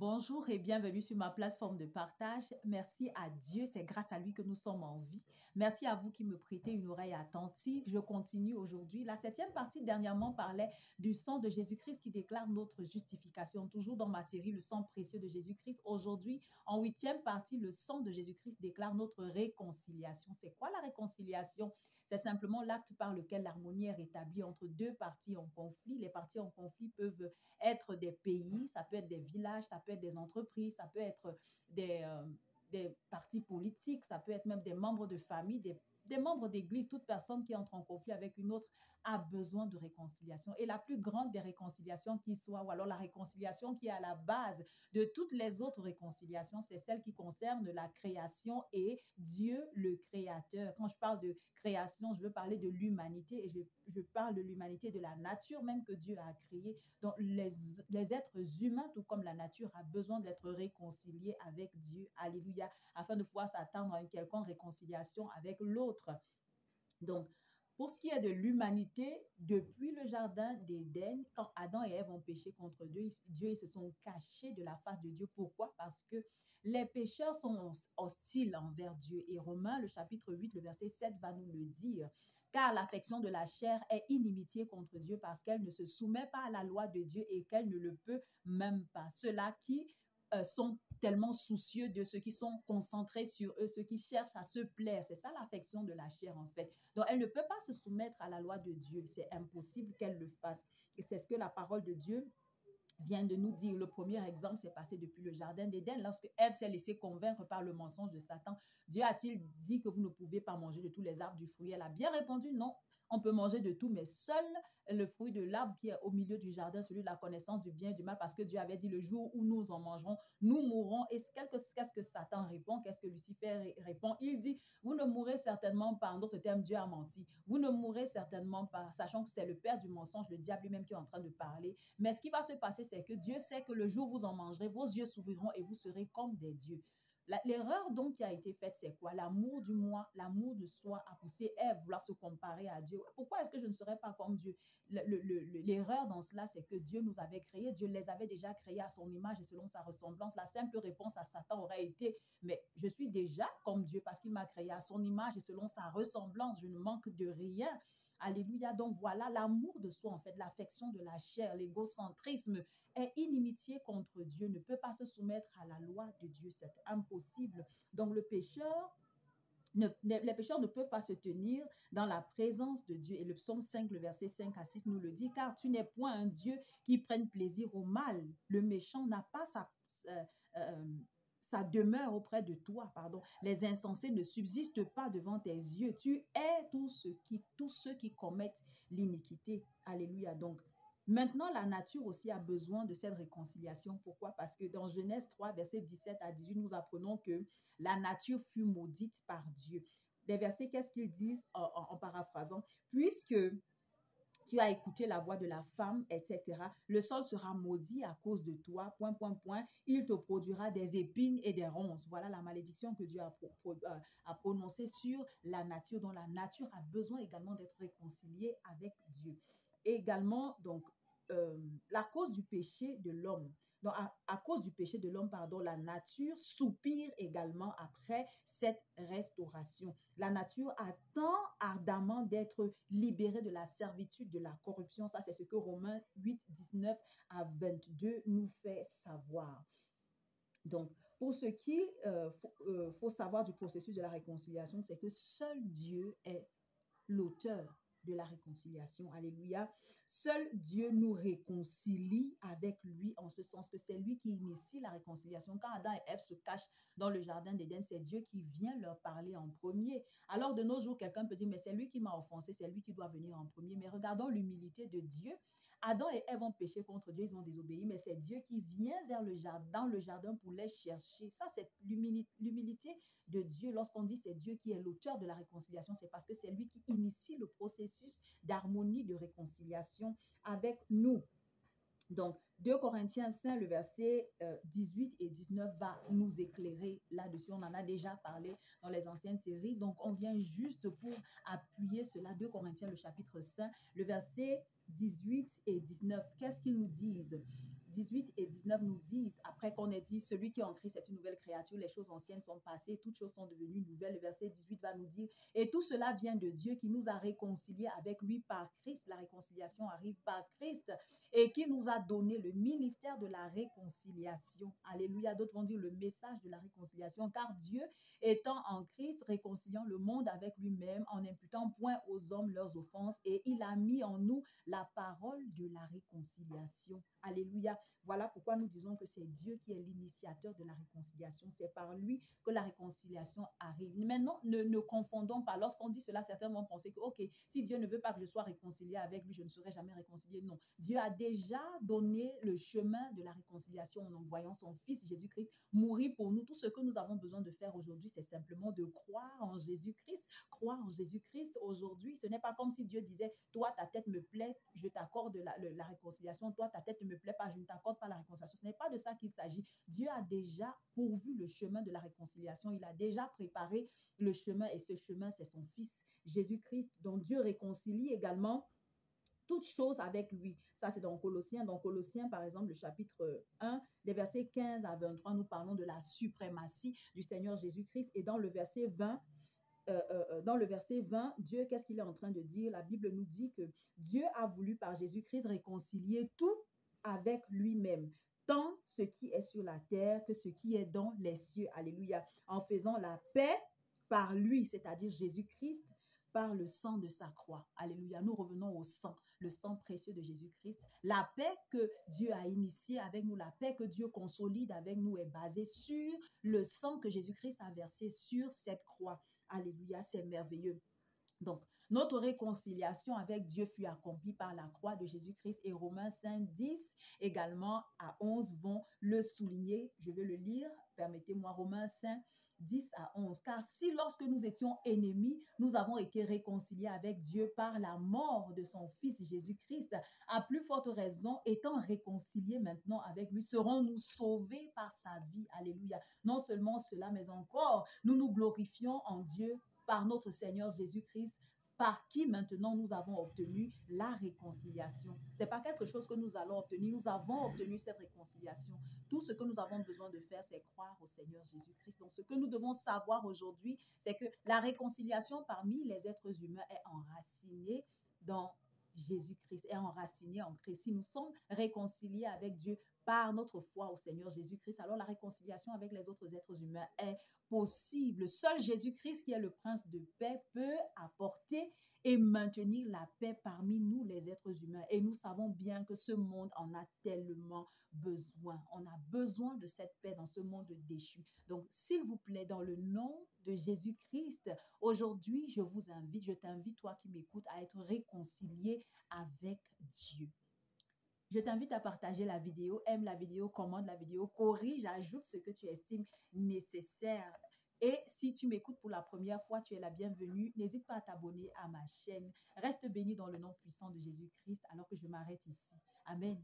Bonjour et bienvenue sur ma plateforme de partage. Merci à Dieu, c'est grâce à lui que nous sommes en vie. Merci à vous qui me prêtez une oreille attentive. Je continue aujourd'hui. La septième partie dernièrement parlait du sang de Jésus-Christ qui déclare notre justification. Toujours dans ma série Le sang précieux de Jésus-Christ. Aujourd'hui, en huitième partie, le sang de Jésus-Christ déclare notre réconciliation. C'est quoi la réconciliation? C'est simplement l'acte par lequel l'harmonie est rétablie entre deux parties en conflit. Les parties en conflit peuvent être des pays, ça peut être des villages, ça peut être des entreprises, ça peut être des partis politiques, ça peut être même des membres de famille, des membres d'église. Toute personne qui entre en conflit avec une autre a besoin de réconciliation. Et la plus grande des réconciliations qui soit, ou alors la réconciliation qui est à la base de toutes les autres réconciliations, c'est celle qui concerne la création et Dieu le créateur. Quand je parle de création, je veux parler de l'humanité et je parle de l'humanité, de la nature même que Dieu a créée. Donc, les êtres humains, tout comme la nature, a besoin d'être réconciliés avec Dieu. Alléluia. Afin de pouvoir s'attendre à une quelconque réconciliation avec l'autre. Donc, pour ce qui est de l'humanité, depuis le jardin d'Éden, quand Adam et Ève ont péché contre Dieu, ils se sont cachés de la face de Dieu. Pourquoi? Parce que les pécheurs sont hostiles envers Dieu. Et Romains, le chapitre 8, le verset 7 va nous le dire. Car l'affection de la chair est inimitié contre Dieu parce qu'elle ne se soumet pas à la loi de Dieu et qu'elle ne le peut même pas. Ceux-là qui sont tellement soucieux de ceux qui sont concentrés sur eux, ceux qui cherchent à se plaire. C'est ça l'affection de la chair en fait. Donc elle ne peut pas se soumettre à la loi de Dieu. C'est impossible qu'elle le fasse. Et c'est ce que la parole de Dieu vient de nous dire. Le premier exemple s'est passé depuis le jardin d'Éden, lorsque Ève s'est laissée convaincre par le mensonge de Satan. Dieu a-t-il dit que vous ne pouvez pas manger de tous les arbres du fruit? Elle a bien répondu non. On peut manger de tout, mais seul le fruit de l'arbre qui est au milieu du jardin, celui de la connaissance du bien et du mal, parce que Dieu avait dit le jour où nous en mangerons, nous mourrons. Et qu'est-ce que Satan répond? Qu'est-ce que Lucifer répond? Il dit, vous ne mourrez certainement pas. En d'autres termes, Dieu a menti. Vous ne mourrez certainement pas, sachant que c'est le père du mensonge, le diable lui-même qui est en train de parler. Mais ce qui va se passer, c'est que Dieu sait que le jour où vous en mangerez, vos yeux s'ouvriront et vous serez comme des dieux. L'erreur donc qui a été faite, c'est quoi? L'amour du moi, l'amour de soi a poussé Ève vouloir se comparer à Dieu. Pourquoi est-ce que je ne serais pas comme Dieu? L'erreur dans cela, c'est que Dieu nous avait créés, Dieu les avait déjà créés à son image et selon sa ressemblance. La simple réponse à Satan aurait été, mais je suis déjà comme Dieu parce qu'il m'a créé à son image et selon sa ressemblance, je ne manque de rien. Alléluia. Donc voilà, l'amour de soi, en fait, l'affection de la chair, l'égocentrisme est inimitié contre Dieu, ne peut pas se soumettre à la loi de Dieu. C'est impossible. Donc les pécheurs ne peuvent pas se tenir dans la présence de Dieu. Et le psaume 5, le verset 5 à 6 nous le dit, car tu n'es point un Dieu qui prenne plaisir au mal. Le méchant n'a pas sa demeure auprès de toi, pardon. Les insensés ne subsistent pas devant tes yeux. Tu hais tous ceux qui commettent l'iniquité. Alléluia. Donc, maintenant, la nature aussi a besoin de cette réconciliation. Pourquoi? Parce que dans Genèse 3, verset 17 à 18, nous apprenons que la nature fut maudite par Dieu. Des versets, qu'est-ce qu'ils disent en paraphrasant? Puisque tu as écouté la voix de la femme, etc. Le sol sera maudit à cause de toi, point, point, point. Il te produira des épines et des ronces. Voilà la malédiction que Dieu a prononcée sur la nature, dont la nature a besoin également d'être réconciliée avec Dieu. Et également, donc, la cause du péché de l'homme. Donc, à cause du péché de l'homme, pardon, la nature soupire également après cette restauration. La nature attend ardemment d'être libérée de la servitude, de la corruption. Ça, c'est ce que Romains 8, 19 à 22 nous fait savoir. Donc, pour ce qui faut savoir du processus de la réconciliation, c'est que seul Dieu est l'auteur de la réconciliation. Alléluia. Seul Dieu nous réconcilie avec lui en ce sens que c'est lui qui initie la réconciliation. Quand Adam et Ève se cachent dans le jardin d'Éden, c'est Dieu qui vient leur parler en premier. Alors de nos jours, quelqu'un peut dire, mais c'est lui qui m'a offensé, c'est lui qui doit venir en premier. Mais regardons l'humilité de Dieu. Adam et Ève ont péché contre Dieu, ils ont désobéi, mais c'est Dieu qui vient vers dans le jardin pour les chercher. Ça, c'est l'humilité de Dieu. Lorsqu'on dit c'est Dieu qui est l'auteur de la réconciliation, c'est parce que c'est lui qui initie le processus d'harmonie, de réconciliation avec nous. Donc, 2 Corinthiens 5, le verset 18 et 19 va nous éclairer là-dessus. On en a déjà parlé dans les anciennes séries. Donc, on vient juste pour appuyer cela. 2 Corinthiens, le chapitre 5, le verset 18 et 19. Qu'est-ce qu'ils nous disent? 18 et 19 nous disent, après qu'on ait dit, celui qui est en Christ est une nouvelle créature, les choses anciennes sont passées, toutes choses sont devenues nouvelles. Le verset 18 va nous dire, et tout cela vient de Dieu qui nous a réconciliés avec lui par Christ. La réconciliation arrive par Christ et qui nous a donné le ministère de la réconciliation. Alléluia. D'autres vont dire le message de la réconciliation, car Dieu étant en Christ, réconciliant le monde avec lui-même en n'imputant point aux hommes leurs offenses, et il a mis en nous la parole de la réconciliation. Alléluia. Voilà pourquoi nous disons que c'est Dieu qui est l'initiateur de la réconciliation. C'est par lui que la réconciliation arrive. Maintenant, ne confondons pas. Lorsqu'on dit cela, certains vont penser que, OK, si Dieu ne veut pas que je sois réconcilié avec lui, je ne serai jamais réconcilié. Non. Dieu a déjà donné le chemin de la réconciliation en envoyant son Fils Jésus-Christ mourir pour nous. Tout ce que nous avons besoin de faire aujourd'hui, c'est simplement de croire en Jésus-Christ. Croire en Jésus-Christ aujourd'hui, ce n'est pas comme si Dieu disait, toi, ta tête me plaît, je t'accorde la réconciliation. Toi, ta tête ne me plaît pas, je ne t'accorde pas la réconciliation. Ce n'est pas de ça qu'il s'agit. Dieu a déjà pourvu le chemin de la réconciliation. Il a déjà préparé le chemin et ce chemin, c'est son Fils Jésus-Christ. Donc Dieu réconcilie également toutes choses avec lui. Ça, c'est dans Colossiens. Dans Colossiens, par exemple, le chapitre 1, des versets 15 à 23, nous parlons de la suprématie du Seigneur Jésus-Christ. Et dans le verset 20, Dieu, qu'est-ce qu'il est en train de dire? La Bible nous dit que Dieu a voulu par Jésus-Christ réconcilier tout avec lui-même, tant ce qui est sur la terre que ce qui est dans les cieux. Alléluia. En faisant la paix par lui, c'est-à-dire Jésus-Christ, par le sang de sa croix. Alléluia. Nous revenons au sang, le sang précieux de Jésus-Christ. La paix que Dieu a initiée avec nous, la paix que Dieu consolide avec nous est basée sur le sang que Jésus-Christ a versé sur cette croix. Alléluia, c'est merveilleux. Donc, notre réconciliation avec Dieu fut accomplie par la croix de Jésus-Christ, et Romains 5, 10 également à 11 vont le souligner. Je vais le lire, permettez-moi, Romains 5, 10 à 11. Car si lorsque nous étions ennemis, nous avons été réconciliés avec Dieu par la mort de son Fils Jésus-Christ, à plus forte raison, étant réconciliés maintenant avec lui, serons-nous sauvés par sa vie. Alléluia. Non seulement cela, mais encore, nous nous glorifions en Dieu par notre Seigneur Jésus-Christ, par qui maintenant nous avons obtenu la réconciliation. Ce n'est pas quelque chose que nous allons obtenir, nous avons obtenu cette réconciliation. Tout ce que nous avons besoin de faire, c'est croire au Seigneur Jésus-Christ. Donc, ce que nous devons savoir aujourd'hui, c'est que la réconciliation parmi les êtres humains est enracinée dans Jésus-Christ, est enracinée en Christ. Si nous sommes réconciliés avec Dieu par notre foi au Seigneur Jésus-Christ, alors la réconciliation avec les autres êtres humains est possible. Seul Jésus-Christ, qui est le prince de paix, peut apporter et maintenir la paix parmi nous, les êtres humains. Et nous savons bien que ce monde en a tellement besoin. On a besoin de cette paix dans ce monde déchu. Donc, s'il vous plaît, dans le nom de Jésus-Christ, aujourd'hui, je t'invite, toi qui m'écoutes, à être réconcilié avec Dieu. Je t'invite à partager la vidéo, aime la vidéo, commente la vidéo, corrige, ajoute ce que tu estimes nécessaire. Et si tu m'écoutes pour la première fois, tu es la bienvenue. N'hésite pas à t'abonner à ma chaîne. Reste béni dans le nom puissant de Jésus-Christ alors que je m'arrête ici. Amen.